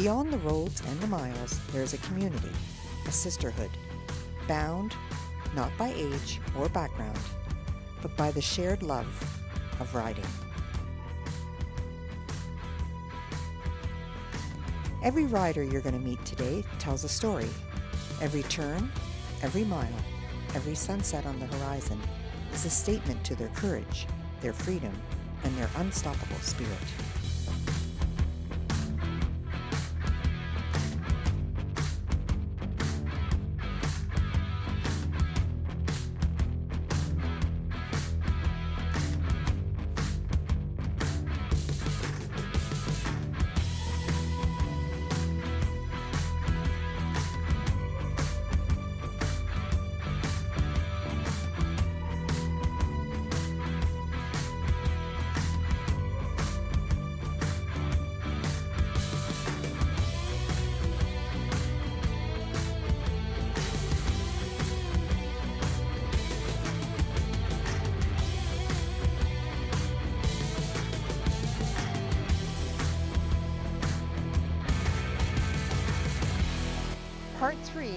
Beyond the roads and the miles, there is a community, a sisterhood, bound not by age or background, but by the shared love of riding. Every rider you're going to meet today tells a story. Every turn, every mile, every sunset on the horizon is a statement to their courage, their freedom, and their unstoppable spirit. Part 3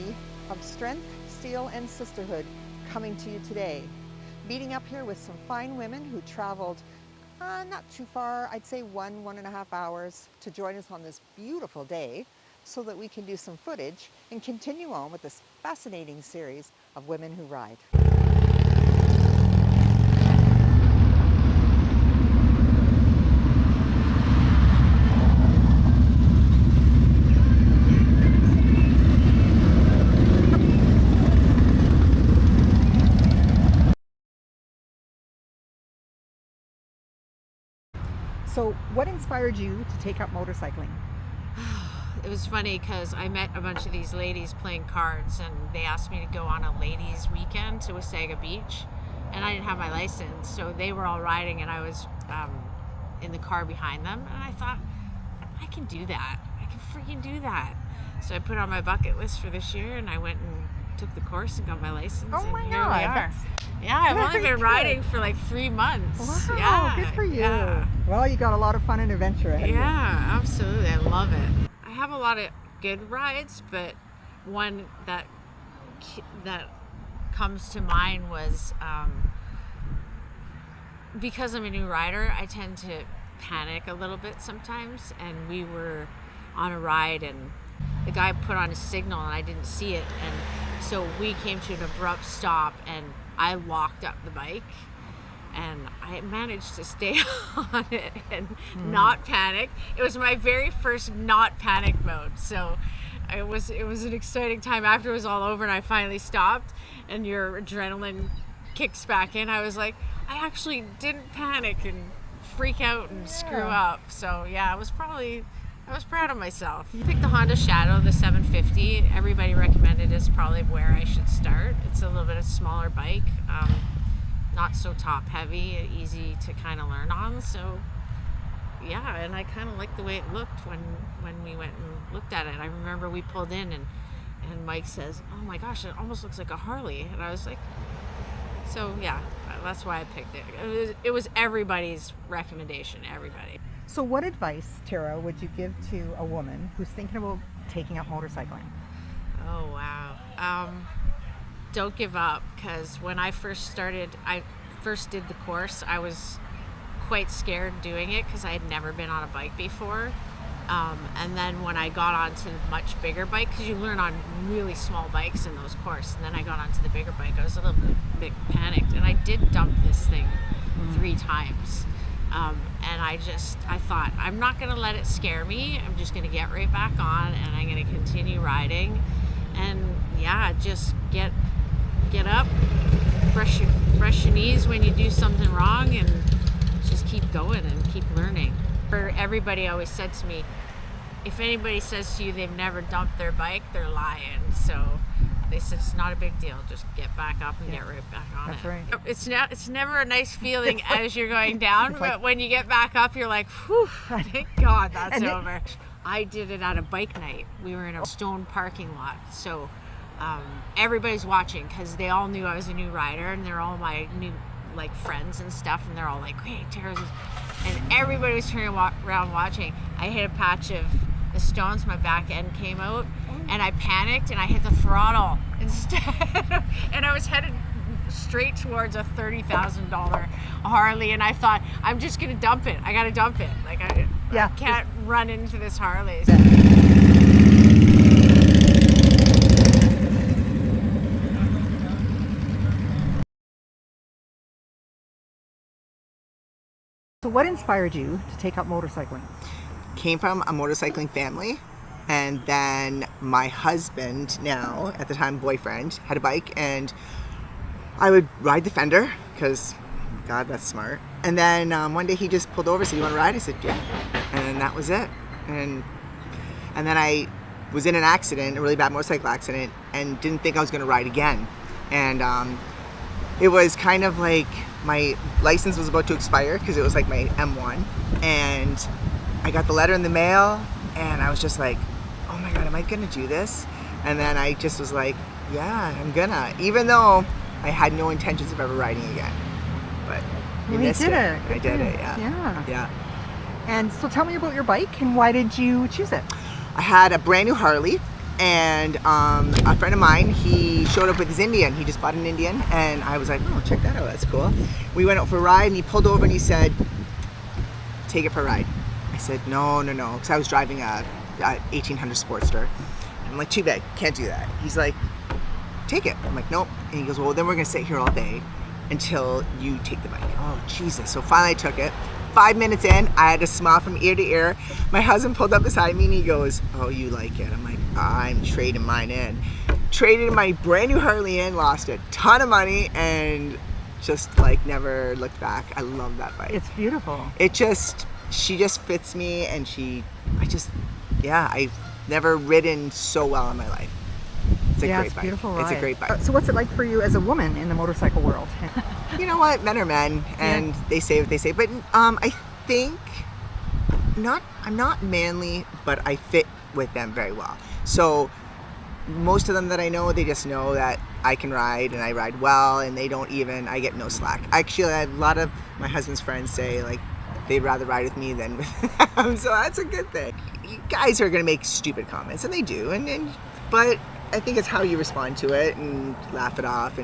of Strength, Steel, and Sisterhood coming to you today. Meeting up here with some fine women who traveled not too far, I'd say 1.5 hours to join us on this beautiful day so that we can do some footage and continue on with this fascinating series of Women Who Ride. So what inspired you to take up motorcycling? It was funny because I met a bunch of these ladies playing cards, and they asked me to go on a ladies' weekend to Wasaga Beach, and I didn't have my license, so they were all riding, and I was in the car behind them, and I thought, I can do that. I can freaking do that. So I put on my bucket list for this year, and I went and took the course and got my license. Oh my and God! here we are. Yeah, I've only been riding for like 3 months. Wow, yeah, good for you. Yeah. Well, you got a lot of fun and adventure ahead of you. Yeah, absolutely. I love it. I have a lot of good rides, but one that comes to mind was because I'm a new rider, I tend to panic a little bit sometimes. And we were on a ride, and the guy put on a signal, and I didn't see it, and so we came to an abrupt stop, and I locked up the bike. And I managed to stay on it and not panic. It was my very first not panic mode. So it was an exciting time. After it was all over and I finally stopped and your adrenaline kicks back in, I was like, I actually didn't panic and freak out and screw up. So yeah, I was proud of myself. I picked the Honda Shadow, the 750. Everybody recommended it's probably where I should start. It's a little bit of a smaller bike. Not so top heavy, easy to kind of learn on. So yeah, and I kind of liked the way it looked when we went and looked at it. I remember we pulled in and Mike says, oh my gosh, it almost looks like a Harley. And I was like, so yeah, that's why I picked it. It was everybody's recommendation, everybody. So what advice, Terra, would you give to a woman who's thinking about taking up motorcycling? Oh wow. Don't give up, because when I first did the course, I was quite scared doing it because I had never been on a bike before. And then when I got onto the much bigger bike, because you learn on really small bikes in those courses, and then I got onto the bigger bike, I was a little bit panicked, and I did dump this thing 3 times. And I thought, I'm not going to let it scare me. I'm just going to get right back on, and I'm going to continue riding. And yeah, just get up, brush your knees when you do something wrong, and just keep going and keep learning. Everybody always said to me, if anybody says to you they've never dumped their bike, they're lying. So they said it's not a big deal, just get back up and get right back on That's it. right. It's never a nice feeling as you're going down, but when you get back up, you're like, whew, thank God that's over. I did it at a bike night. We were in a stone parking lot, so everybody's watching because they all knew I was a new rider, and they're all my new friends and stuff, and they're all like, "Great, Terra's," and everybody was turning around watching. I hit a patch of the stones, my back end came out, and I panicked and I hit the throttle instead. And I was headed straight towards a $30,000 Harley, and I thought, I'm just gonna dump it. I gotta dump it. Like I can't run into this Harley. So what inspired you to take up motorcycling? Came from a motorcycling family, and then my husband, now at the time boyfriend, had a bike, and I would ride the fender because, God, that's smart. And then one day he just pulled over, said, "You want to ride?" I said, "Yeah," and that was it. And then I was in an accident, a really bad motorcycle accident, and didn't think I was going to ride again. And it was kind of like my license was about to expire because it was like my M1, and I got the letter in the mail, and I was just like, oh my God, am I gonna do this? And then I just was like, yeah, I'm gonna, even though I had no intentions of ever riding again. But You did it. I did it, Yeah. Yeah. And so tell me about your bike and why did you choose it? I had a brand new Harley, and a friend of mine, he showed up with his Indian. He just bought an Indian, and I was like, oh, check that out, that's cool. We went out for a ride, and he pulled over and he said, take it for a ride. I said, no, because I was driving a 1800 Sportster. I'm like, too bad, can't do that. He's like, take it. I'm like, nope. And he goes, well, then we're gonna sit here all day until you take the bike. Oh, Jesus. So finally I took it. 5 minutes in, I had a smile from ear to ear. My husband pulled up beside me and he goes, oh, you like it? I'm like, I'm trading mine in. Traded my brand new Harley in, lost a ton of money, and just like never looked back. I love that bike. It's beautiful. She just fits me, and I've never ridden so well in my life. It's a great bike. Beautiful ride. It's a great bike. So what's it like for you as a woman in the motorcycle world? You know what? Men are men, and they say what they say. But I think I'm not manly, but I fit with them very well. So most of them that I know, they just know that I can ride and I ride well, and I get no slack. Actually, a lot of my husband's friends say like they'd rather ride with me than with them, so that's a good thing. You guys are gonna make stupid comments, and they do, but I think it's how you respond to it and laugh it off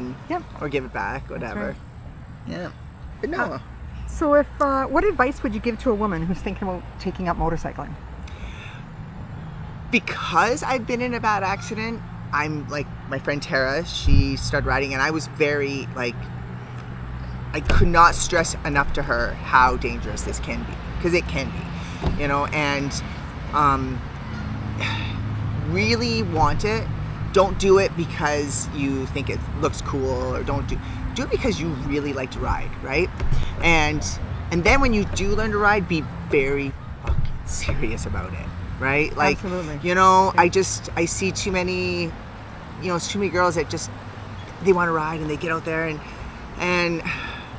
or give it back, whatever. Right. Yeah, but no. So if what advice would you give to a woman who's thinking about taking up motorcycling? Because I've been in a bad accident, I'm like my friend Terra, she started riding, and I was very like, I could not stress enough to her how dangerous this can be, because it can be, and really want it. Don't do it because you think it looks cool, or do it because you really like to ride, right? And then when you do learn to ride, be very fucking serious about it, right? Like, absolutely. I see too many, it's too many girls that just, they want to ride and they get out there and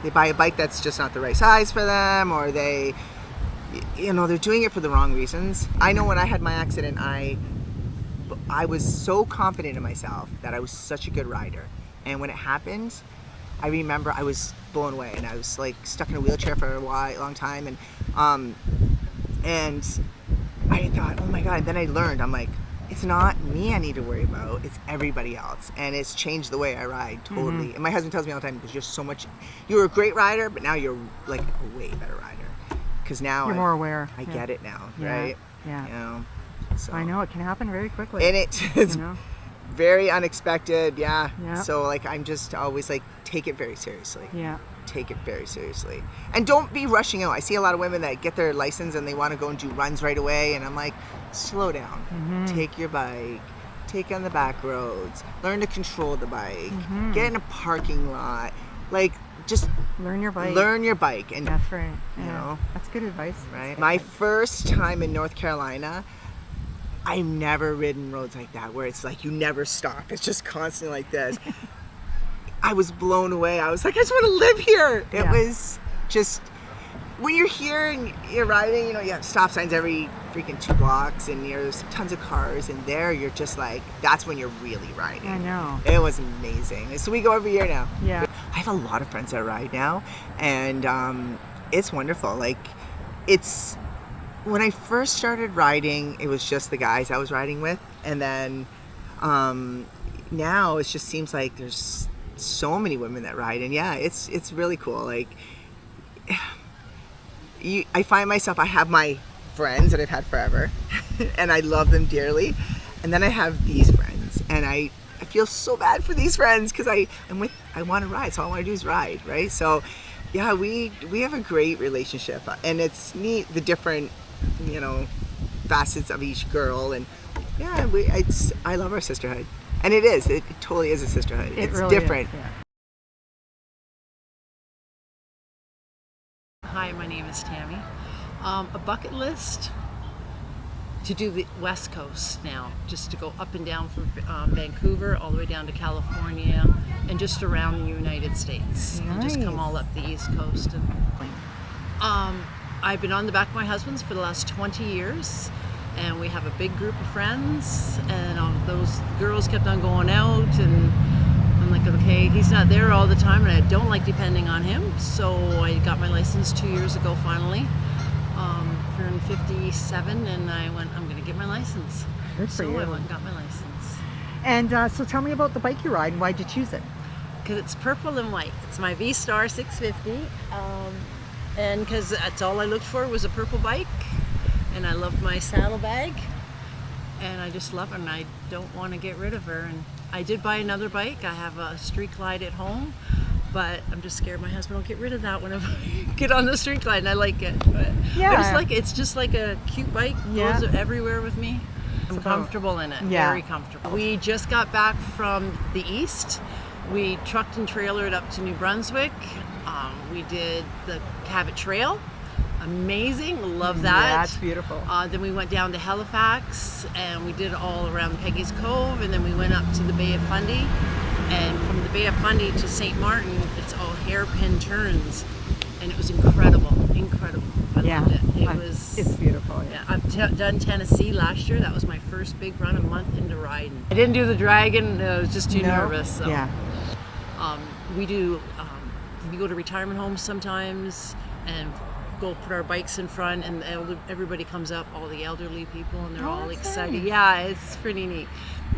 they buy a bike that's just not the right size for them, or they're doing it for the wrong reasons. I know when I had my accident, I was so confident in myself that I was such a good rider. And when it happened, I remember I was blown away, and I was like stuck in a wheelchair for a long time. And I thought, oh my God. And then I learned, I'm like, it's not me I need to worry about, it's everybody else. And it's changed the way I ride totally. Mm-hmm. And my husband tells me all the time, because you were a great rider, but now you're like a way better rider. Because now you're more aware. I get it now, right? Yeah. So. I know, it can happen very quickly. And it's very unexpected, yeah. So like, I'm just always like, take it very seriously. Yeah. Take it very seriously. And don't be rushing out. I see a lot of women that get their license and they want to go and do runs right away, and I'm like, slow down. Mm-hmm. Take your bike, take on the back roads, learn to control the bike, mm-hmm. Get in a parking lot, like just learn your bike. And that's right. That's good advice. Right. My first time in North Carolina, I've never ridden roads like that where it's like you never stop. It's just constantly like this. I was blown away. I was like, I just want to live here. It was just, when you're here and you're riding, you have stop signs every freaking 2 blocks, and there's tons of cars, and there you're just like, that's when you're really riding. I know. It was amazing. So we go every year now. Yeah. I have a lot of friends that ride now, and it's wonderful. Like, it's When I first started riding, it was just the guys I was riding with, and then now it just seems like there's so many women that ride, and yeah, it's really cool. Like, I find myself, I have my friends that I've had forever, and I love them dearly, and then I have these friends, and I feel so bad for these friends because I want to ride, so all I want to do is ride, right? So yeah, we have a great relationship, and it's neat, the different, facets of each girl, and yeah, I love our sisterhood, and it totally is a sisterhood. It's really different. is, yeah. Hi, my name is Tami. A bucket list to do the West Coast now, just to go up and down from Vancouver all the way down to California and just around the United States. And just come all up the East Coast. And, I've been on the back of my husband's for the last 20 years, and we have a big group of friends, and those girls kept on going out, and I'm like, okay, he's not there all the time, and I don't like depending on him, so I got my license 2 years ago finally. Turned 57, and I went, I'm going to get my license. Good for so you. I went and got my license. And so tell me about the bike you ride and why'd you choose it? Because it's purple and white. It's my V-Star 650, and because that's all I looked for was a purple bike, and I loved my saddlebag, and I just love her, and I don't want to get rid of her. And I did buy another bike. I have a Street Glide at home, but I'm just scared my husband will get rid of that whenever I get on the Street Glide, and I like it. But Yeah. I just like it. It's just like a cute bike. Yeah. Goes everywhere with me. I'm comfortable in it. Yeah. Very comfortable. We just got back from the east. We trucked and trailered up to New Brunswick. We did the Cabot Trail. Amazing. Love that. That's beautiful. Then we went down to Halifax, and we did all around Peggy's Cove, and then we went up to the Bay of Fundy. And from the Bay of Fundy to St. Martin, it's all hairpin turns, and it was incredible. I loved it. It's beautiful. Yeah, I've done Tennessee last year. That was my first big run, a month into riding. I didn't do the Dragon. I was just too nervous. So. Yeah. We do. We go to retirement homes sometimes, and go put our bikes in front, and everybody comes up, all the elderly people, and they're all that's excited. nice. Yeah, it's pretty neat,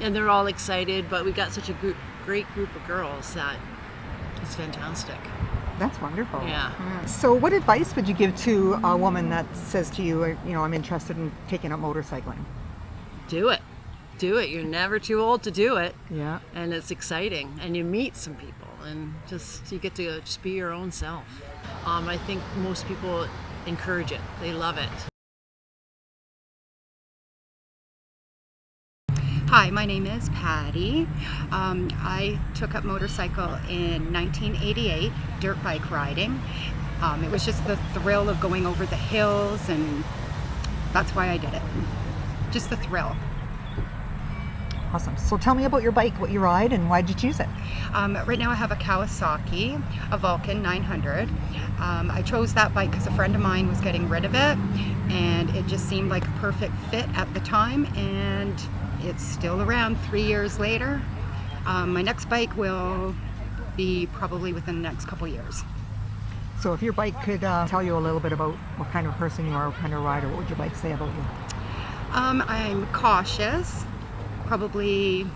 and they're all excited. But we got such a great group of girls that it's fantastic. That's wonderful. Yeah. So what advice would you give to a woman that says to you, I'm interested in taking up motorcycling? Do it. You're never too old to do it. Yeah. And it's exciting, and you meet some people, and you get to just be your own self. I think most people encourage it. They love it. Hi, my name is Patty. I took up motorcycle in 1988, dirt bike riding. It was just the thrill of going over the hills, and that's why I did it. Just the thrill. Awesome. So tell me about your bike, what you ride, and why'd you choose it? Right now I have a Kawasaki, a Vulcan 900. I chose that bike because a friend of mine was getting rid of it, and it just seemed like a perfect fit at the time, and it's still around 3 years later. My next bike will be probably within the next couple years. So if your bike could tell you a little bit about what kind of person you are, what kind of rider, what would your bike say about you? I'm cautious, probably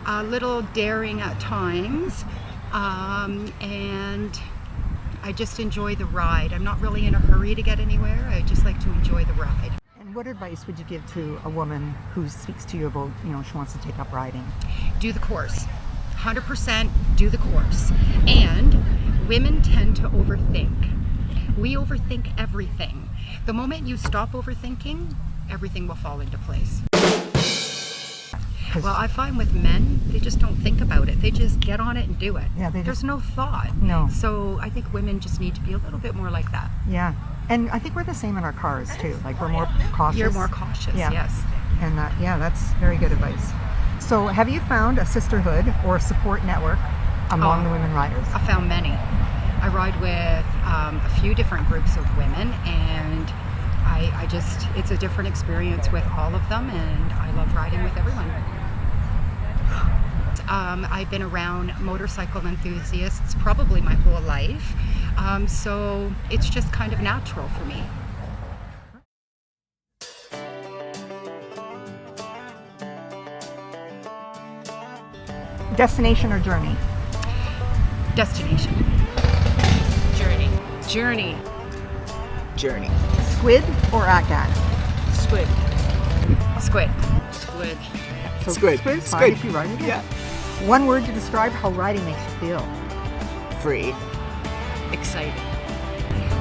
a little daring at times, and I just enjoy the ride. I'm not really in a hurry to get anywhere. I just like to enjoy the ride. And what advice would you give to a woman who speaks to you about, she wants to take up riding? Do the course. 100% do the course. And women tend to overthink. We overthink everything. The moment you stop overthinking, everything will fall into place. Well, I find with men, they just don't think about it. They just get on it and do it. Yeah, There's no thought. No. So I think women just need to be a little bit more like that. Yeah. And I think we're the same in our cars too. Like we're more cautious. You're more cautious, Yeah. yes. And that's very good advice. So have you found a sisterhood or a support network among the women riders? I found many. I ride with a few different groups of women, and I just, it's a different experience with all of them, and I love riding with everyone. I've been around motorcycle enthusiasts probably my whole life, so it's just kind of natural for me. Destination or journey? Destination. Journey. Journey. Journey. Squid or agate? Squid. Squid. Squid. So Squid. Squid's Squid. fine if you ride it. Yeah. One word to describe how riding makes you feel. Free. Excited.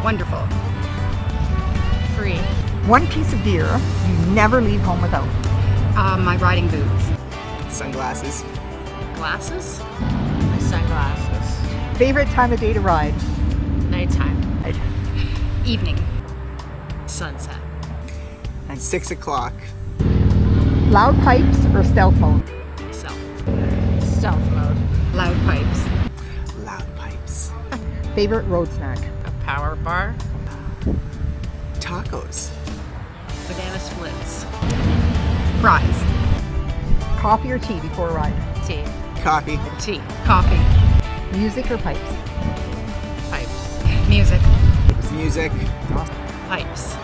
Wonderful. Free. One piece of gear you never leave home without. My riding boots. Sunglasses. Glasses. My sunglasses. Favorite time of day to ride? Nighttime. Evening. Sunset. 6 o'clock. Loud pipes or stealth mode? Stealth mode. Loud pipes. Loud pipes. Favorite road snack? A power bar. Tacos. Banana splits. Fries. Coffee or tea before a ride? Tea. Coffee. Tea. Coffee. Music or pipes? Pipes. Music. Music. Pipes.